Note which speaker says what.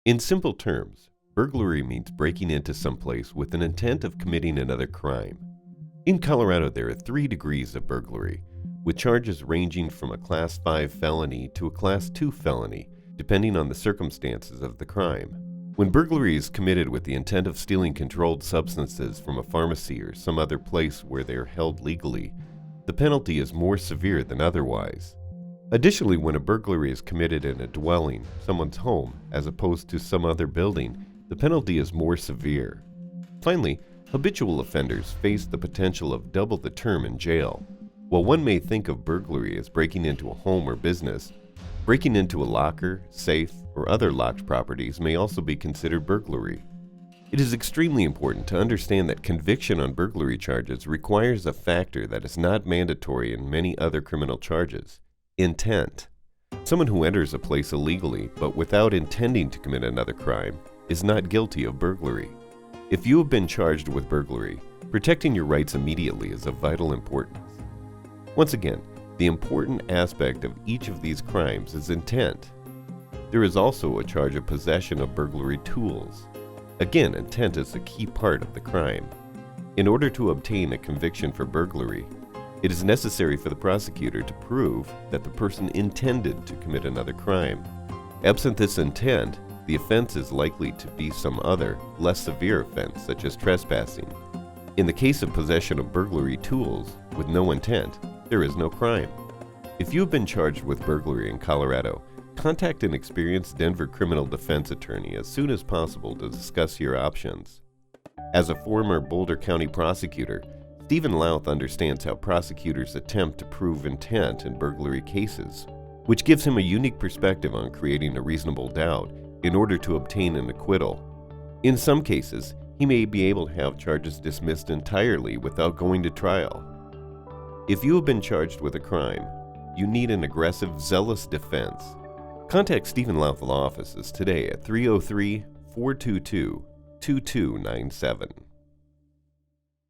Speaker 1: In simple terms, burglary means breaking into someplace with an intent of committing another crime. In Colorado, there are 3 degrees of burglary, with charges ranging from a Class 5 felony to a Class 2 felony, depending on the circumstances of the crime. When burglary is committed with the intent of stealing controlled substances from a pharmacy or some other place where they are held legally, the penalty is more severe than otherwise. Additionally, when a burglary is committed in a dwelling, someone's home, as opposed to some other building, the penalty is more severe. Finally, habitual offenders face the potential of double the term in jail. While one may think of burglary as breaking into a home or business, breaking into a locker, safe, or other locked properties may also be considered burglary. It is extremely important to understand that conviction on burglary charges requires a factor that is not mandatory in many other criminal charges: intent. Someone who enters a place illegally but without intending to commit another crime is not guilty of burglary. If you have been charged with burglary, protecting your rights immediately is of vital importance. Once again, the important aspect of each of these crimes is intent. There is also a charge of possession of burglary tools. Again, intent is a key part of the crime. In order to obtain a conviction for burglary, it is necessary for the prosecutor to prove that the person intended to commit another crime. Absent this intent, the offense is likely to be some other, less severe offense, such as trespassing. In the case of possession of burglary tools with no intent, there is no crime. If you have been charged with burglary in Colorado, contact an experienced Denver criminal defense attorney as soon as possible to discuss your options. As a former Boulder County prosecutor, Steven Louth understands how prosecutors attempt to prove intent in burglary cases, which gives him a unique perspective on creating a reasonable doubt in order to obtain an acquittal. In some cases, he may be able to have charges dismissed entirely without going to trial. If you have been charged with a crime, you need an aggressive, zealous defense. Contact Steven Louth Law Offices today at 303-422-2297.